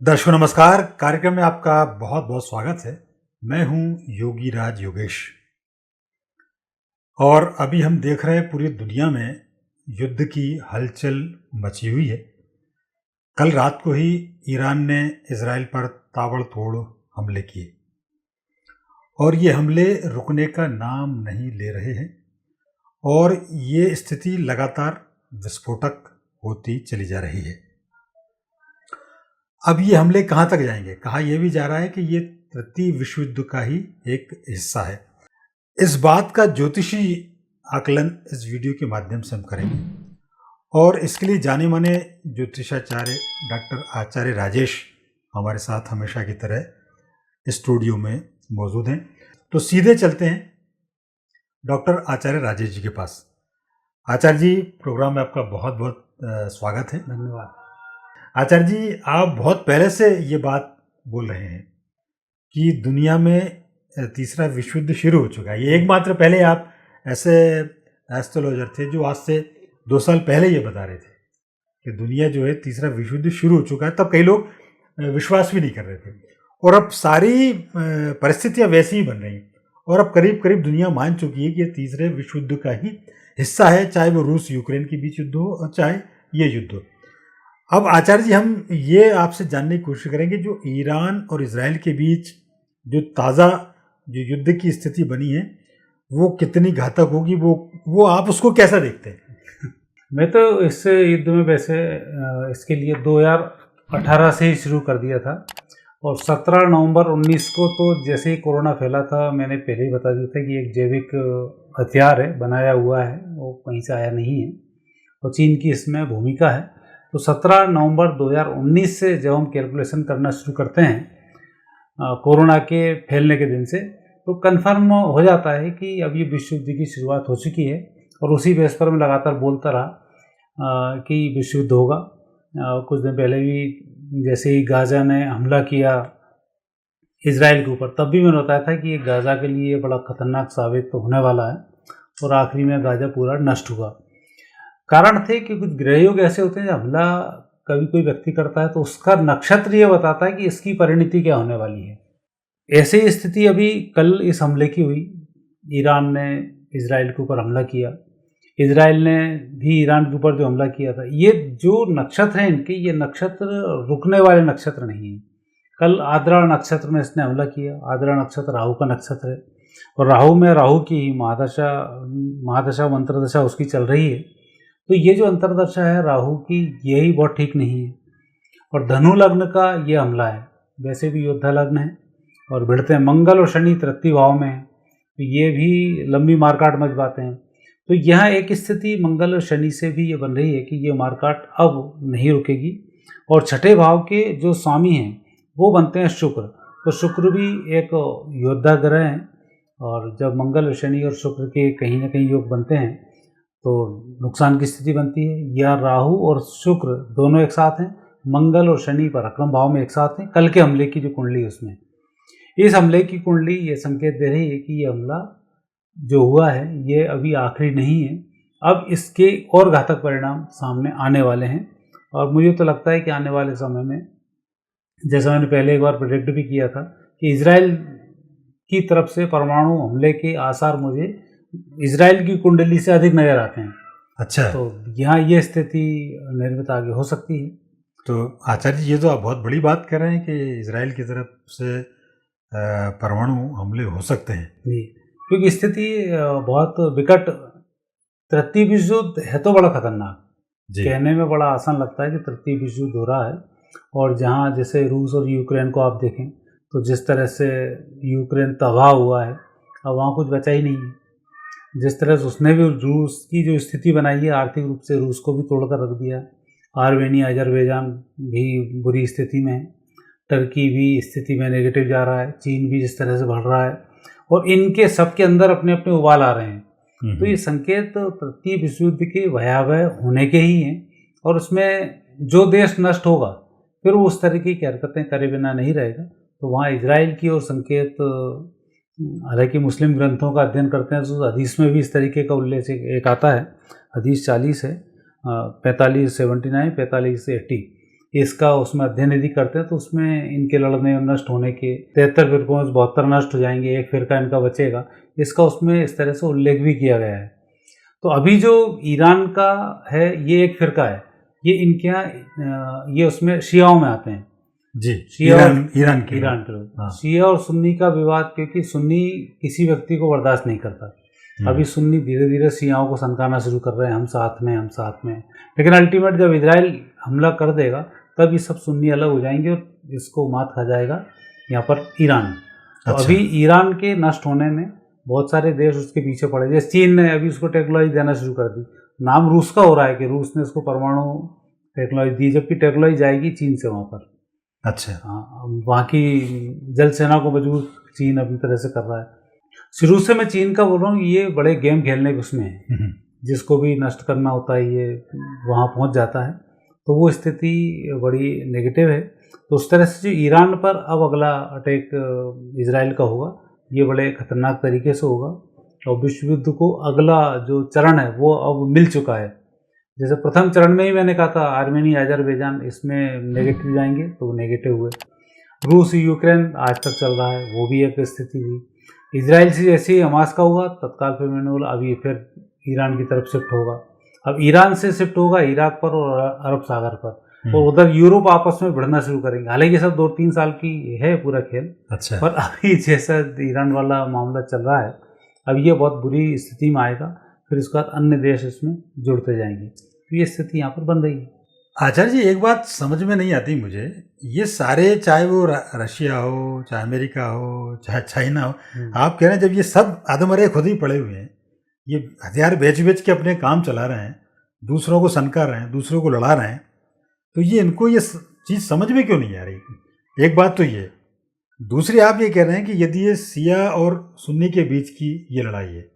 दर्शकों नमस्कार। कार्यक्रम में आपका बहुत बहुत स्वागत है। मैं हूं योगी राज योगेश और अभी हम देख रहे हैं पूरी दुनिया में युद्ध की हलचल मची हुई है। कल रात को ही ईरान ने इजराइल पर ताबड़तोड़ हमले किए और ये हमले रुकने का नाम नहीं ले रहे हैं और ये स्थिति लगातार विस्फोटक होती चली जा रही है। अब ये हमले कहाँ तक जाएंगे? कहा यह भी जा रहा है कि ये तृतीय विश्व युद्ध का ही एक हिस्सा है। इस बात का ज्योतिषी आकलन इस वीडियो के माध्यम से हम करेंगे और इसके लिए जाने माने ज्योतिषाचार्य डॉक्टर आचार्य राजेश हमारे साथ हमेशा की तरह स्टूडियो में मौजूद हैं। तो सीधे चलते हैं डॉक्टर आचार्य राजेश जी के पास। आचार्य जी, प्रोग्राम में आपका बहुत बहुत स्वागत है। धन्यवाद। आचार्य जी, आप बहुत पहले से ये बात बोल रहे हैं कि दुनिया में तीसरा विश्व युद्ध शुरू हो चुका है। ये एकमात्र पहले आप ऐसे एस्ट्रोलॉजर थे जो आज से 2 साल पहले ये बता रहे थे कि दुनिया जो है तीसरा विश्व युद्ध शुरू हो चुका है। तब कई लोग विश्वास भी नहीं कर रहे थे और अब सारी परिस्थितियाँ वैसी ही बन रही हैं और अब करीब करीब दुनिया मान चुकी है कि ये तीसरे विश्व युद्ध का ही हिस्सा है, चाहे वो रूस यूक्रेन के बीच युद्ध हो और चाहे ये युद्ध हो। अब आचार्य जी, हम ये आपसे जानने की कोशिश करेंगे जो ईरान और इजराइल के बीच जो ताज़ा जो युद्ध की स्थिति बनी है वो कितनी घातक होगी, वो आप उसको कैसा देखते हैं? मैं तो इस युद्ध में वैसे इसके लिए 2018 से ही शुरू कर दिया था और 17 नवंबर 19 को तो जैसे ही कोरोना फैला था मैंने पहले ही बता दिया था कि एक जैविक हथियार है, बनाया हुआ है, वो कहीं से आया नहीं है और चीन की इसमें भूमिका है। तो 17 नवंबर 2019 से जब हम कैलकुलेशन करना शुरू करते हैं कोरोना के फैलने के दिन से, तो कंफर्म हो जाता है कि अब ये विश्व युद्ध की शुरुआत हो चुकी है और उसी बेस पर मैं लगातार बोलता रहा कि विश्व युद्ध होगा। कुछ दिन पहले भी जैसे ही गाज़ा ने हमला किया इजराइल के ऊपर, तब भी मैंने बताया था कि ये गाज़ा के लिए बड़ा खतरनाक साबित तो होने वाला है और आखिरी में गाज़ा पूरा नष्ट हुआ। कारण थे कि कुछ ग्रहयोग ऐसे होते हैं जब हमला कभी कोई व्यक्ति करता है तो उसका नक्षत्र ये बताता है कि इसकी परिणति क्या होने वाली है। ऐसे ही स्थिति अभी कल इस हमले की हुई। ईरान ने इजराइल के ऊपर हमला किया, इजराइल ने भी ईरान के ऊपर जो हमला किया था। ये जो नक्षत्र हैं इनके, ये नक्षत्र रुकने वाले नक्षत्र नहीं हैं। कल आद्रा नक्षत्र में इसने हमला किया। आद्रा नक्षत्र राहु का नक्षत्र है और राहु में राहु की महादशा मंत्रदशा उसकी चल रही है। तो ये जो अंतरदशा है राहु की, यही बहुत ठीक नहीं है और धनु लग्न का ये हमला है। वैसे भी योद्धा लग्न है और भिड़ते हैं मंगल और शनि तृतीय भाव में है, तो ये भी लंबी मारकाट मचवाते हैं। तो यहाँ एक स्थिति मंगल और शनि से भी ये बन रही है कि ये मारकाट अब नहीं रुकेगी और छठे भाव के जो स्वामी हैं वो बनते हैं शुक्र। तो शुक्र भी एक योद्धा ग्रह हैं और जब मंगल शनि और शुक्र के कहीं ना कहीं योग बनते हैं तो नुकसान की स्थिति बनती है। या राहु और शुक्र दोनों एक साथ हैं, मंगल और शनि पराक्रम भाव में एक साथ हैं। कल के हमले की जो कुंडली है उसमें, इस हमले की कुंडली ये संकेत दे रही है कि ये हमला जो हुआ है ये अभी आखिरी नहीं है, अब इसके और घातक परिणाम सामने आने वाले हैं। और मुझे तो लगता है कि आने वाले समय में, जैसा मैंने पहले एक बार प्रेडिक्ट भी किया था, कि इजराइल की तरफ से परमाणु हमले के आसार मुझे इजराइल की कुंडली से अधिक नजर आते हैं। अच्छा, तो यहाँ ये स्थिति निर्मित आगे हो सकती है। तो आचार्य जी, ये तो आप बहुत बड़ी बात कर रहे हैं कि इजराइल की तरफ से परमाणु हमले हो सकते हैं। जी, क्योंकि स्थिति बहुत विकट, तृतीय विश्व युद्ध है तो बड़ा खतरनाक। कहने में बड़ा आसान लगता है कि तृतीय विश्व युद्ध हो रहा है और जहाँ जैसे रूस और यूक्रेन को आप देखें तो जिस तरह से यूक्रेन तबाह हुआ है, अब वहाँ कुछ बचा ही नहीं है। जिस तरह से उसने भी रूस की जो स्थिति बनाई है, आर्थिक रूप से रूस को भी तोड़कर रख दिया। आर्मेनिया, अजरबैजान भी बुरी स्थिति में है, टर्की भी स्थिति में नेगेटिव जा रहा है, चीन भी जिस तरह से बढ़ रहा है और इनके सबके अंदर अपने अपने उबाल आ रहे हैं। तो ये संकेत तृतीय विश्व युद्ध के भयावह होने के ही हैं और उसमें जो देश नष्ट होगा फिर वो उस तरीके की हरकतें करे बिना नहीं रहेगा। तो वहाँ इजराइल की ओर संकेत, हालांकि मुस्लिम ग्रंथों का अध्ययन करते हैं तो हदीस में भी इस तरीके का उल्लेख एक आता है। हदीस 40 है, 45-79, 45 से 80। इसका उसमें अध्ययन यदि करते हैं तो उसमें इनके लड़ने नष्ट होने के 73 फिरकों में 72 नष्ट हो जाएंगे, एक फिरका इनका बचेगा, इसका उसमें इस तरह से उल्लेख भी किया गया है। तो अभी जो ईरान का है ये एक फिरका है, ये इनके यहाँ ये उसमें शियाओं में आते हैं जी, शिया ईरान के ईरान के लोग। हाँ। शिया और सुन्नी का विवाद, क्योंकि सुन्नी किसी व्यक्ति को बर्दाश्त नहीं करता। अभी सुन्नी धीरे धीरे शियाओं को सनकाना शुरू कर रहे हैं, हम साथ में हम साथ में, लेकिन अल्टीमेट जब इजराइल हमला कर देगा तब ये सब सुन्नी अलग हो जाएंगे और इसको मात खा जाएगा यहाँ पर ईरान। तो अच्छा। अभी ईरान के नष्ट होने में बहुत सारे देश उसके पीछे पड़े, जैसे चीन ने अभी उसको टेक्नोलॉजी देना शुरू कर दी। नाम रूस का हो रहा है कि रूस ने उसको परमाणु टेक्नोलॉजी दी, जबकि टेक्नोलॉजी जाएगी चीन से वहाँ पर। अच्छा। हाँ, वहाँ की जल सेना को मजबूत चीन अपनी तरह से कर रहा है। शुरू से मैं चीन का बोल रहा हूँ, ये बड़े गेम खेलने के उसमें है, जिसको भी नष्ट करना होता है ये वहाँ पहुँच जाता है। तो वो स्थिति बड़ी नेगेटिव है। तो उस तरह से जो ईरान पर अब अगला अटैक इजराइल का होगा, ये बड़े खतरनाक तरीके से होगा। और विश्व युद्ध को अगला जो चरण है वो अब मिल चुका है। जैसे प्रथम चरण में ही मैंने कहा था आर्मेनिया अजरबैजान इसमें नेगेटिव जाएंगे, तो वो नेगेटिव हुए। रूस यूक्रेन आज तक चल रहा है, वो भी एक स्थिति थी। इजराइल से जैसे ही हमास का हुआ तत्काल फिर मैंने बोला अभी फिर ईरान की तरफ शिफ्ट होगा। अब ईरान से शिफ्ट होगा इराक पर और अरब सागर पर, और उधर यूरोप आपस में भिड़ना शुरू करेंगे। हालांकि सब 2-3 साल की है पूरा खेल। अच्छा। पर अभी जैसा ईरान वाला मामला चल रहा है, अब ये बहुत बुरी स्थिति में आएगा, फिर उसके बाद अन्य देश इसमें जुड़ते जाएंगे। तो ये स्थिति यहाँ पर बन रही है। आचार्य जी, एक बात समझ में नहीं आती मुझे, ये सारे चाहे वो रशिया हो, चाहे अमेरिका हो, चाहे चाइना हो, आप कह रहे हैं जब ये सब आदमरे खुद ही पड़े हुए हैं, ये हथियार बेच बेच के अपने काम चला रहे हैं, दूसरों को सनका रहे हैं, दूसरों को लड़ा रहे हैं, तो ये इनको ये चीज़ समझ में क्यों नहीं आ रही? एक बात तो ये, दूसरी आप ये कह रहे हैं कि यदि ये शिया और सुन्नी के बीच की ये लड़ाई है,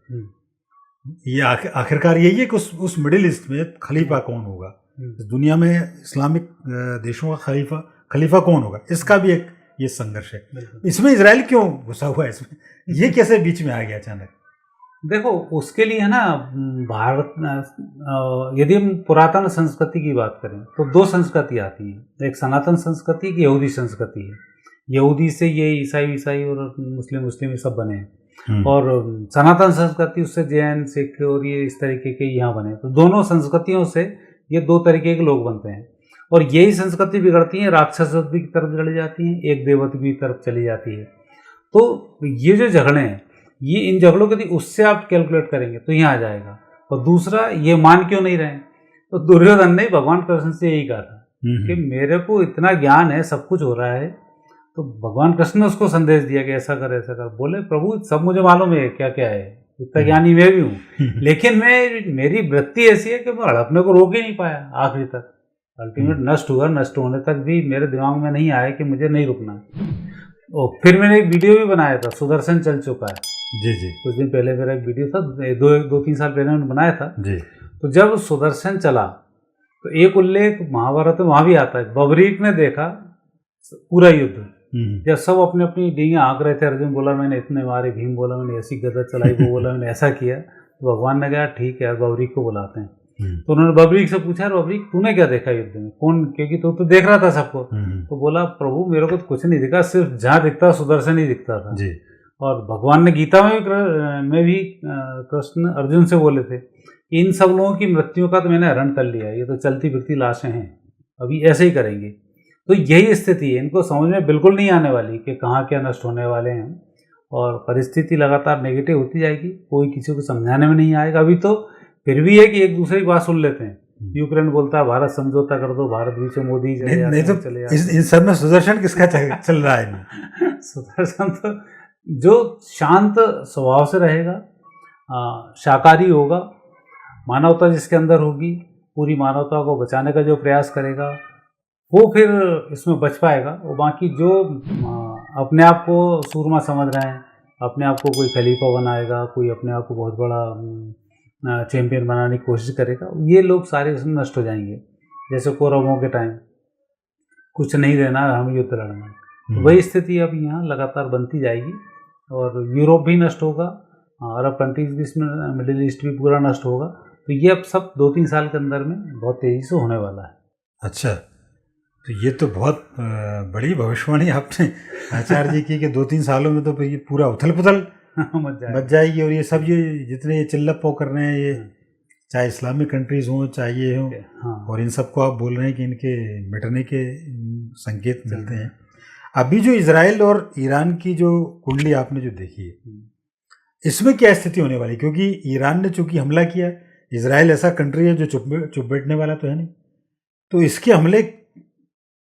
ये आखिरकार यही है कि उस मिडिल ईस्ट में खलीफा कौन होगा, दुनिया में इस्लामिक देशों का खलीफा कौन होगा, इसका भी एक ये संघर्ष है। इसमें इजराइल क्यों घुसा हुआ है इसमें? ये कैसे बीच में आ गया अचानक? देखो, उसके लिए है ना, भारत यदि हम पुरातन संस्कृति की बात करें तो 2 संस्कृति आती हैं। एक सनातन संस्कृति, एक यहूदी संस्कृति है। यहूदी से ये ईसाई और मुस्लिम ये सब बने हैं, और सनातन संस्कृति उससे जैन, सिख और ये इस तरीके के यहाँ बने। तो दोनों संस्कृतियों से ये 2 तरीके के लोग बनते हैं, और यही संस्कृति बिगड़ती है, राक्षसत्व की तरफ चली जाती है, एक देवत्व की तरफ चली जाती है। तो ये जो झगड़े हैं, ये इन झगड़ों के यदि उससे आप कैलकुलेट करेंगे तो यहाँ आ जाएगा। और दूसरा, ये मान क्यों नहीं रहे? तो दुर्योधन ने भगवान कृष्ण से यही कहा था कि मेरे को इतना ज्ञान है, सब कुछ हो रहा है। तो भगवान कृष्ण ने उसको संदेश दिया कि ऐसा कर ऐसा कर। बोले प्रभु सब मुझे मालूम है क्या क्या है, इतना ज्ञानी मैं भी हूँ, लेकिन मेरी वृत्ति ऐसी है कि मैं हड़पने को रोक ही नहीं पाया आखिरी तक। अल्टीमेट नष्ट हुआ, नष्ट होने तक भी मेरे दिमाग में नहीं आया कि मुझे नहीं रुकना है। और फिर मैंने एक वीडियो भी बनाया था, सुदर्शन चल चुका है। जी। कुछ दिन पहले मेरा एक वीडियो था, 2-3 साल पहले मैंने बनाया था जी। तो जब सुदर्शन चला तो एक उल्लेख महाभारत में वहाँ भी आता है। बबरीक ने देखा पूरा युद्ध, जब सब अपनी अपनी डींगे हाँक रहे थे। अर्जुन बोला मैंने इतने मारे, भीम बोला मैंने ऐसी गदा चलाई, वो बोला मैंने ऐसा किया। तो भगवान ने कहा ठीक है यार, बबरीक को बुलाते हैं। तो उन्होंने बबरीक से पूछा, बबरीक तूने क्या देखा युद्ध में, कौन, क्योंकि तू तो देख रहा था सबको। तो बोला प्रभु मेरे को तो कुछ नहीं दिखा, सिर्फ जहाँ दिखता सुदर्शन ही दिखता था जी। और भगवान ने गीता में भी कृष्ण अर्जुन से बोले थे, इन सब लोगों की मृत्यु का तो मैंने हरण कर लिया, ये तो चलती फिरती लाशें हैं, अभी ऐसे ही करेंगे। तो यही स्थिति है, इनको समझ में बिल्कुल नहीं आने वाली कि कहाँ क्या नष्ट होने वाले हैं, और परिस्थिति लगातार नेगेटिव होती जाएगी, कोई किसी को समझाने में नहीं आएगा। अभी तो फिर भी है कि एक दूसरे की बात सुन लेते हैं। यूक्रेन बोलता है भारत समझौता कर दो, भारत बीच में मोदी नहीं तो चले इन सब में सुदर्शन किसका चल रहा है? सुदर्शन तो जो शांत स्वभाव से रहेगा, शाकाहारी होगा, मानवता जिसके अंदर होगी, पूरी मानवता को बचाने का जो प्रयास करेगा वो फिर इसमें बच पाएगा। और बाकी जो अपने आप को सूरमा समझ रहे हैं, अपने आप को कोई खलीफा बनाएगा, कोई अपने आप को बहुत बड़ा चैंपियन बनाने की कोशिश करेगा, ये लोग सारे इसमें नष्ट हो जाएंगे। जैसे कौरवों के टाइम कुछ नहीं देना, हम युद्ध लड़ना, तो वही स्थिति अब यहाँ लगातार बनती जाएगी। और यूरोप भी नष्ट होगा, अरब कंट्रीज भी इसमें, मिडिल ईस्ट भी पूरा नष्ट होगा। तो ये अब सब 2-3 साल के अंदर में बहुत तेज़ी से होने वाला है। अच्छा, तो ये तो बहुत बड़ी भविष्यवाणी आपने आचार्य जी की कि 2-3 सालों में तो ये पूरा उथल पुथल मच जाएगी। और ये सब ये जितने ये चिल्लप्पो कर रहे हैं, ये चाहे इस्लामिक कंट्रीज हों चाहे ये हों, और इन सबको आप बोल रहे हैं कि इनके मिटने के संकेत मिलते हैं। अभी जो इजराइल और ईरान की जो कुंडली आपने जो देखी है, इसमें क्या स्थिति होने वाली? क्योंकि ईरान ने चूंकि हमला किया, इजराइल ऐसा कंट्री है जो चुप बैठने वाला तो है नहीं, तो इसके हमले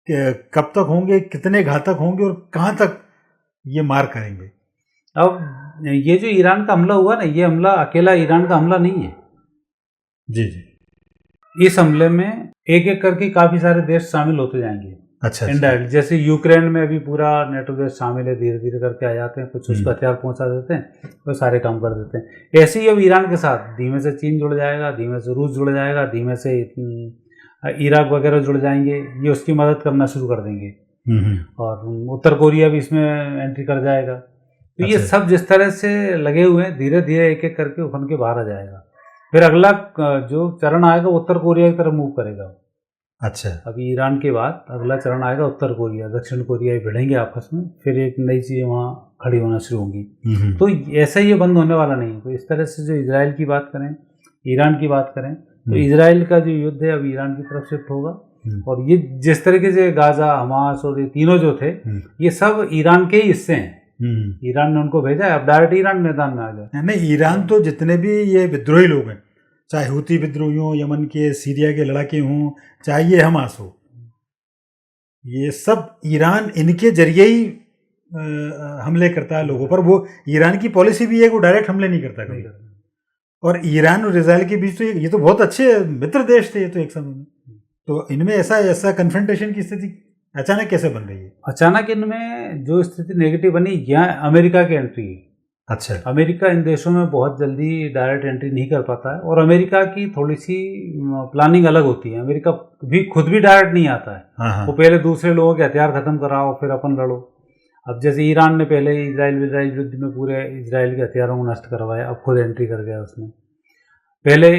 कब तक होंगे, कितने घातक होंगे और कहाँ तक ये मार करेंगे? अब ये जो ईरान का हमला हुआ ना, ये हमला अकेला ईरान का हमला नहीं है। जी जी। इस हमले में एक एक करके काफी सारे देश शामिल होते जाएंगे। अच्छा। इनडायरेक्ट, जैसे यूक्रेन में अभी पूरा नेटो देश शामिल है, धीरे धीरे करके आ जाते हैं, कुछ उसको हथियार पहुंचा देते हैं और सारे काम कर देते हैं। ऐसे ही अब ईरान के साथ धीमे से चीन जुड़ जाएगा, धीमे से रूस जुड़ जाएगा, धीमे से इराक वगैरह जुड़ जाएंगे, ये उसकी मदद करना शुरू कर देंगे। और उत्तर कोरिया भी इसमें एंट्री कर जाएगा। तो ये सब जिस तरह से लगे हुए हैं, धीरे धीरे एक एक करके उफन के बाहर आ जाएगा। फिर अगला जो चरण आएगा उत्तर कोरिया की तरफ मूव करेगा। अच्छा। अभी ईरान के बाद अगला चरण आएगा उत्तर कोरिया, दक्षिण कोरिया भिड़ेंगे आपस में, फिर एक नई चीज़ें वहाँ खड़ी होना शुरू होंगी। तो ऐसा ये बंद होने वाला नहीं। तो इस तरह से जो इजराइल की बात करें, ईरान की बात करें, तो इजराइल का जो युद्ध है अब ईरान की तरफ शिफ्ट होगा। और ये जिस तरीके से गाजा, हमास और ये तीनों जो थे, ये सब ईरान के ही हिस्से हैं। ईरान ने उनको भेजा है, अब डायरेक्ट ईरान मैदान में आ गया। नहीं, ईरान तो जितने भी ये विद्रोही लोग हैं, चाहे हुती विद्रोही हों, यमन के, सीरिया के लड़ाके हों, चाहे ये हमास हो, ये सब ईरान इनके जरिए ही हमले करता है लोगों पर। वो ईरान की पॉलिसी भी है कि वो डायरेक्ट हमले नहीं करता कभी। और ईरान और इजराइल के बीच तो ये तो बहुत अच्छे मित्र देश थे ये तो एक समय में। तो इनमें ऐसा कन्फ्रंटेशन की स्थिति अचानक कैसे बन रही है? अचानक इनमें जो स्थिति नेगेटिव बनी, यहाँ अमेरिका की एंट्री है। अच्छा। अमेरिका इन देशों में बहुत जल्दी डायरेक्ट एंट्री नहीं कर पाता है, और अमेरिका की थोड़ी सी प्लानिंग अलग होती है। अमेरिका भी खुद भी डायरेक्ट नहीं आता है। वो पहले दूसरे लोगों के हथियार खत्म कराओ, फिर अपन लड़ो। अब जैसे ईरान ने पहले इजराइल युद्ध में पूरे इजराइल के हथियारों को नष्ट करवाया, अब खुद एंट्री कर गया उसमें। पहले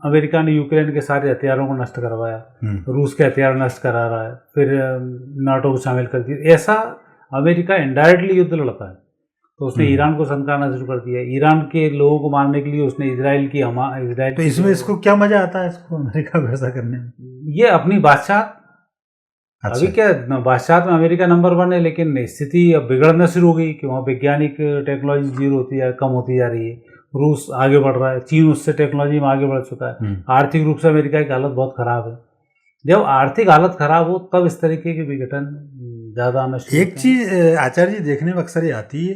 अमेरिका ने यूक्रेन के सारे हथियारों को नष्ट करवाया, रूस के हथियार नष्ट करा रहा है, फिर नाटो को शामिल कर दिया। ऐसा अमेरिका इनडायरेक्टली युद्ध लड़ता है। तो उसने ईरान को धमकाना शुरू कर दिया। ईरान के लोगों को मारने के लिए उसने इजराइल तो इसमें इसको क्या मजा आता है इसको अमेरिका को ऐसा करने में? ये अपनी बादशाह। अच्छा। अभी क्या बादशाह में अमेरिका नंबर 1 है, लेकिन स्थिति अब बिगड़ना शुरू हो गई कि वहाँ वैज्ञानिक टेक्नोलॉजी जीरो होती है, कम होती जा रही है। रूस आगे बढ़ रहा है, चीन उससे टेक्नोलॉजी में आगे बढ़ चुका है। आर्थिक रूप से अमेरिका की हालत बहुत खराब है। जब आर्थिक हालत खराब हो तब इस तरीके के विघटन ज़्यादा आना शुरू। एक चीज़ आचार्य जी देखने में अक्सर ये आती है,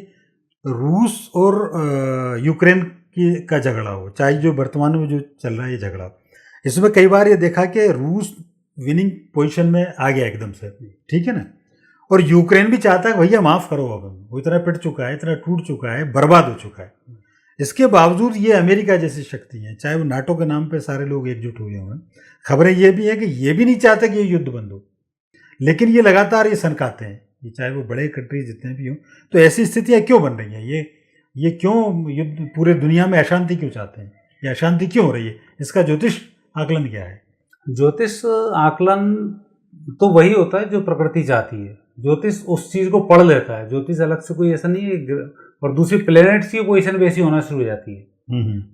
रूस और यूक्रेन का झगड़ा हो, चाहे जो वर्तमान में जो चल रहा है ये झगड़ा, इसमें कई बार ये देखा कि रूस विनिंग पोजीशन में आ गया एकदम से, ठीक है ना, और यूक्रेन भी चाहता है भैया माफ़ करो, अब वो इतना पिट चुका है, इतना टूट चुका है, बर्बाद हो चुका है। इसके बावजूद ये अमेरिका जैसी शक्ति है, चाहे वो नाटो के नाम पे सारे लोग एकजुट हुए हुए हैं, खबरें ये भी है कि ये भी नहीं चाहते कि ये युद्ध बंद हो, लेकिन ये लगातार ये सनकाते हैं, ये चाहे वो बड़े कंट्रीज जितने भी हों। तो ऐसी स्थितियाँ क्यों बन रही हैं? ये क्यों युद्ध पूरे दुनिया में अशांति क्यों चाहते हैं? ये अशांति क्यों हो रही है? इसका ज्योतिष आकलन क्या है? ज्योतिष आकलन तो वही होता है जो प्रकृति चाहती है। ज्योतिष उस चीज़ को पढ़ लेता है। ज्योतिष अलग से कोई ऐसा नहीं है। और दूसरी प्लेनेट्स की पोजीशन वैसी होना शुरू हो जाती है।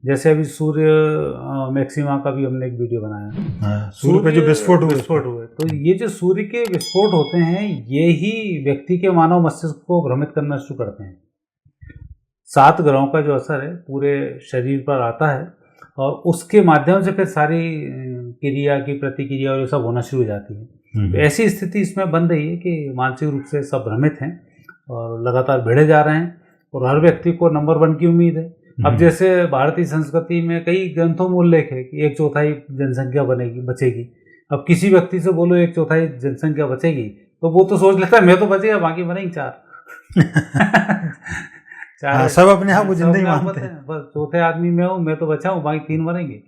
जैसे अभी सूर्य मैक्सिमा का भी हमने एक वीडियो बनाया, सूर्य पे जो विस्फोट हुए, तो ये जो सूर्य के विस्फोट होते हैं, ये ही व्यक्ति के मानव मस्तिष्क को भ्रमित करना शुरू करते हैं। 7 ग्रहों का जो असर है पूरे शरीर पर आता है, और उसके माध्यम से फिर सारी क्रिया की प्रतिक्रिया और ये सब होना शुरू हो जाती है। तो ऐसी स्थिति इसमें बन रही है कि मानसिक रूप से सब भ्रमित हैं और लगातार भिड़े जा रहे हैं, और हर व्यक्ति को नंबर 1 की उम्मीद है। अब जैसे भारतीय संस्कृति में कई ग्रंथों में उल्लेख है कि 1/4 जनसंख्या बचेगी। अब किसी व्यक्ति से बोलो 1/4 जनसंख्या बचेगी, तो वो तो सोच लेता है मैं तो बचेगा, बाकी बनेंगे 4। सब अपने आप को जिंदगी मानते हैं, बस चौथे आदमी में हूँ, मैं तो बचा हूँ, बाकी 3 मरेंगे।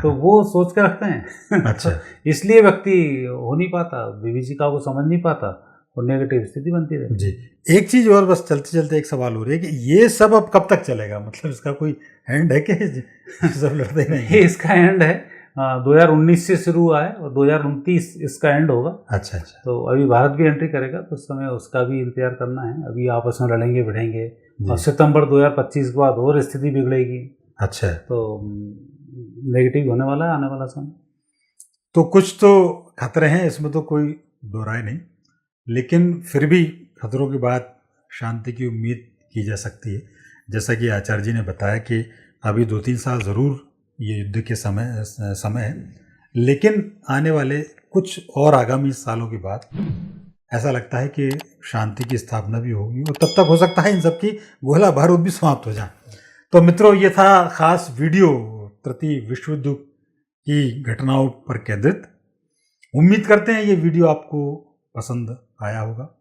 तो वो सोच के रखते हैं। अच्छा। इसलिए व्यक्ति हो नहीं पाता, विभीषिका को समझ नहीं पाता और नेगेटिव स्थिति बनती रहती जी। एक चीज़ और बस चलते चलते एक सवाल हो रही है कि ये सब अब कब तक चलेगा? मतलब इसका कोई एंड है कि सब लड़ते रहेंगे? इसका एंड है, 2019 से शुरू हुआ है और 2029 इसका एंड होगा। अच्छा अच्छा। तो अभी भारत भी एंट्री करेगा तो उस समय उसका भी इंतजार करना है। अभी आपस में लड़ेंगे भिड़ेंगे और सितंबर 2025 के बाद और स्थिति बिगड़ेगी। अच्छा। तो नेगेटिव होने वाला है आने वाला समय। तो कुछ तो खतरे हैं, इसमें तो कोई दो राय नहीं, लेकिन फिर भी खतरों के बाद शांति की उम्मीद की जा सकती है। जैसा कि आचार्य जी ने बताया कि अभी 2-3 साल ज़रूर ये युद्ध के समय है, लेकिन आने वाले कुछ और आगामी सालों के बाद ऐसा लगता है कि शांति की स्थापना भी होगी और तब तक हो सकता है इन सब की गोला बारूद भी समाप्त हो जाए। तो मित्रों, ये था खास वीडियो प्रति विश्व युद्ध की घटनाओं पर केंद्रित। उम्मीद करते हैं ये वीडियो आपको पसंद आया होगा।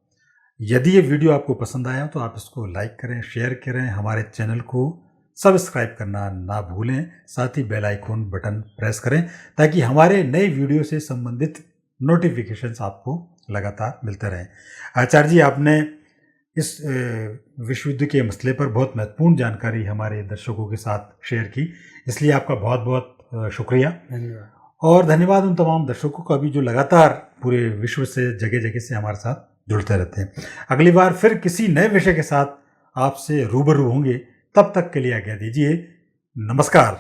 यदि ये वीडियो आपको पसंद आया तो आप इसको लाइक करें, शेयर करें, हमारे चैनल को सब्सक्राइब करना ना भूलें, साथ ही बेल आइकन बटन प्रेस करें ताकि हमारे नए वीडियो से संबंधित नोटिफिकेशंस आपको लगातार मिलते रहें। आचार्य जी, आपने इस विश्व युद्ध के मसले पर बहुत महत्वपूर्ण जानकारी हमारे दर्शकों के साथ शेयर की, इसलिए आपका बहुत बहुत शुक्रिया। धन्यवाद। और धन्यवाद उन तमाम दर्शकों का भी जो लगातार पूरे विश्व से जगह जगह से हमारे साथ जुड़ते रहते हैं। अगली बार फिर किसी नए विषय के साथ आपसे रूबरू होंगे, तब तक के लिए आज्ञा दीजिए। नमस्कार।